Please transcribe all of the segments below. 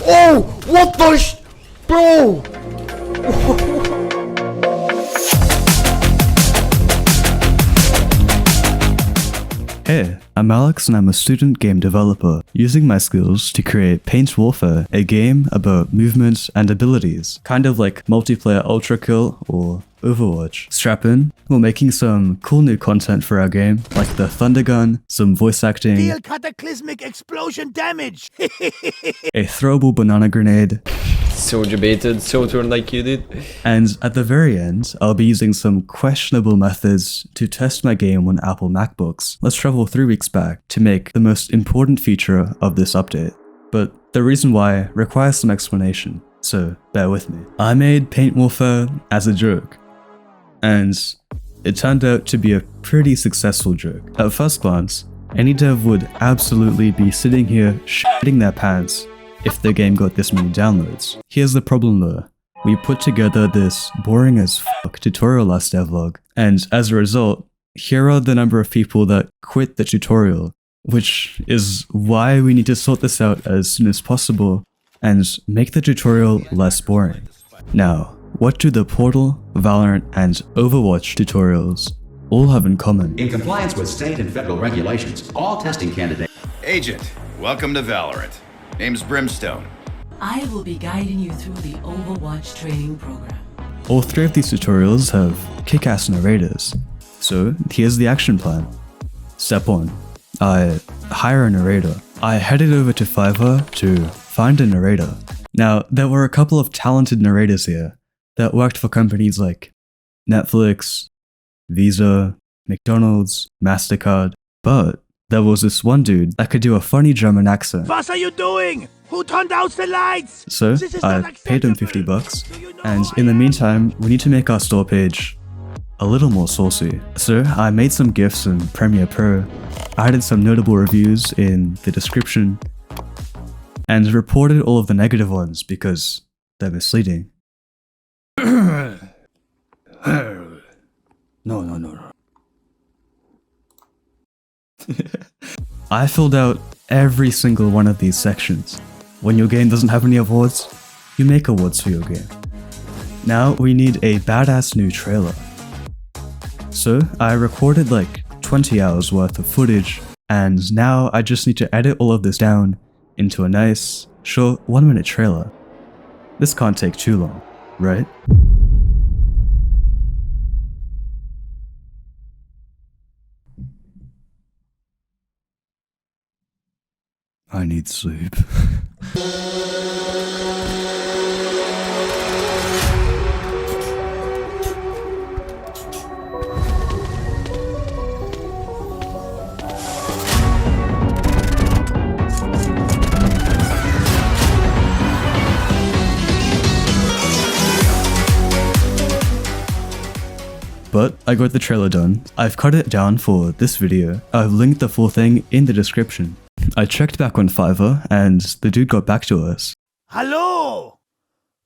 Oh, what the bro? Hey, I'm Alex and I'm a student game developer, using my skills to create Paint Warfare, a game about movement and abilities, kind of like multiplayer Ultra Kill or Overwatch. Strap in, we're making some cool new content for our game, like the Thunder Gun, some voice acting, Deal cataclysmic explosion damage! a throwable banana grenade, So debated, so turned like you did. and at the very end, I'll be using some questionable methods to test my game on Apple MacBooks. Let's travel 3 weeks back to make the most important feature of this update. But the reason why requires some explanation, so bear with me. I made Paint Warfare as a joke, and it turned out to be a pretty successful joke. At first glance, any dev would absolutely be sitting here shitting their pants if their game got this many downloads. Here's the problem though. We put together this boring as fuck tutorial last devlog, and as a result, here are the number of people that quit the tutorial, which is why we need to sort this out as soon as possible and make the tutorial less boring. Now, what do the Portal, Valorant, and Overwatch tutorials all have in common? In compliance with state and federal regulations, all testing candidates... Agent, welcome to Valorant. Name's Brimstone. I will be guiding you through the Overwatch training program. All 3 of these tutorials have kick-ass narrators. So here's the action plan. Step 1. I hire a narrator. I headed over to Fiverr to find a narrator. Now, there were a couple of talented narrators here that worked for companies like Netflix, Visa, McDonald's, MasterCard, but there was this one dude that could do a funny German accent. What are you doing? Who turned out the lights? So This is I not paid him acceptable. $50, Do you know and who in I the am? meantime, we need to make our store page a little more saucy. So I made some GIFs in Premiere Pro, added some notable reviews in the description, and reported all of the negative ones because they're misleading. No. I filled out every single one of these sections. When your game doesn't have any awards, you make awards for your game. Now we need a badass new trailer. So I recorded like 20 hours worth of footage, and now I just need to edit all of this down into a nice, short 1-minute trailer. This can't take too long, right? I need sleep. But I got the trailer done. I've cut it down for this video. I've linked the full thing in the description. I checked back on Fiverr and the dude got back to us. Hello!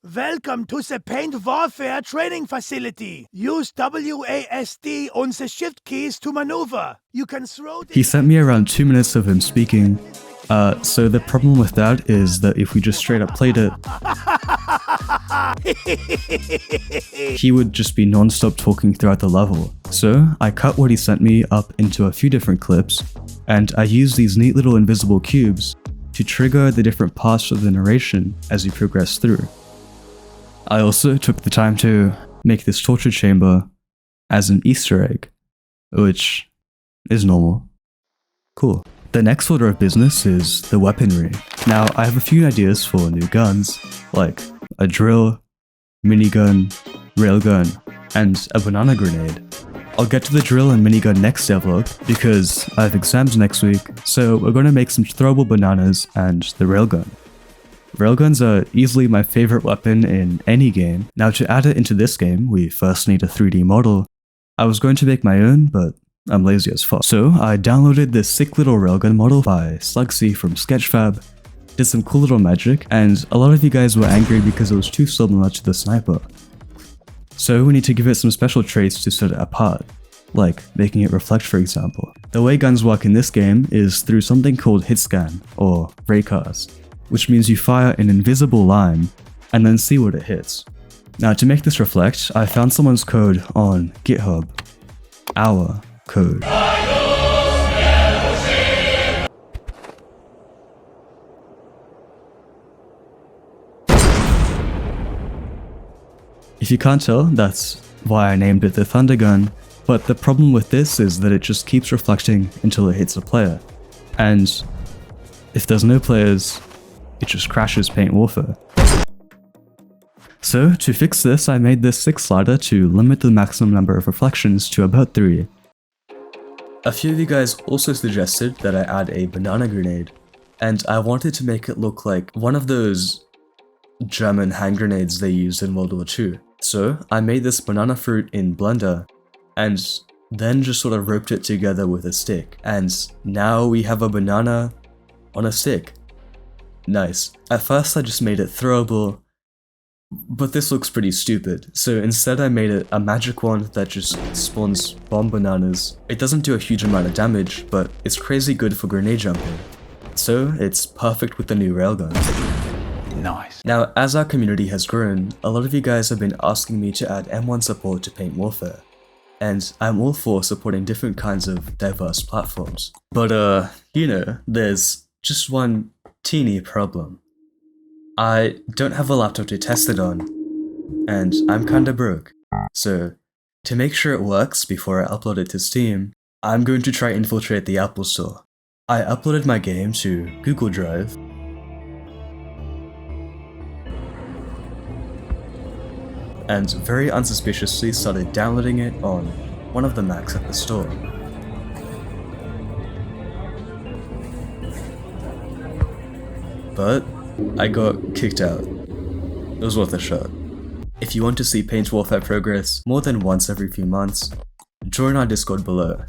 Welcome to the Paint Warfare training facility. Use WASD on the shift keys to maneuver. You can throw the... He sent me around 2 minutes of him speaking. So the problem with that is that if we just straight up played it, he would just be non-stop talking throughout the level. So I cut what he sent me up into a few different clips, and I used these neat little invisible cubes to trigger the different parts of the narration as you progress through. I also took the time to make this torture chamber as an Easter egg, which is normal. Cool. The next order of business is the weaponry. Now, I have a few ideas for new guns, like a drill, minigun, railgun, and a banana grenade. I'll get to the drill and minigun next devlog, because I have exams next week, so we're going to make some throwable bananas and the railgun. Railguns are easily my favorite weapon in any game. Now to add it into this game, we first need a 3D model. I was going to make my own, but I'm lazy as fuck. So I downloaded this sick little railgun model by Slugsy from Sketchfab, did some cool little magic, and a lot of you guys were angry because it was too similar to the sniper. So we need to give it some special traits to set it apart, like making it reflect, for example. The way guns work in this game is through something called hit scan, or raycast. which means you fire an invisible line and then see what it hits. Now to make this reflect, I found someone's code on GitHub. Our code. If you can't tell, that's why I named it the Thunder Gun, but the problem with this is that it just keeps reflecting until it hits a player. And if there's no players, it just crashes Paint Warfare. So to fix this, I made this 6 slider to limit the maximum number of reflections to about 3. A few of you guys also suggested that I add a banana grenade, and I wanted to make it look like one of those German hand grenades they used in World War II. So I made this banana fruit in Blender, and then just sort of roped it together with a stick. And now we have a banana on a stick. Nice. At first I just made it throwable, but this looks pretty stupid. So instead I made it a magic one that just spawns bomb bananas. It doesn't do a huge amount of damage, but it's crazy good for grenade jumping. So it's perfect with the new railgun. Nice. Now, as our community has grown, a lot of you guys have been asking me to add M1 support to Paint Warfare, and I'm all for supporting different kinds of diverse platforms. But you know, there's just one teeny problem. I don't have a laptop to test it on, and I'm kinda broke. So, to make sure it works before I upload it to Steam, I'm going to try infiltrate the Apple Store. I uploaded my game to Google Drive, and very unsuspiciously started downloading it on one of the Macs at the store. But I got kicked out. It was worth a shot. If you want to see Paint Warfare progress more than once every few months, join our Discord below.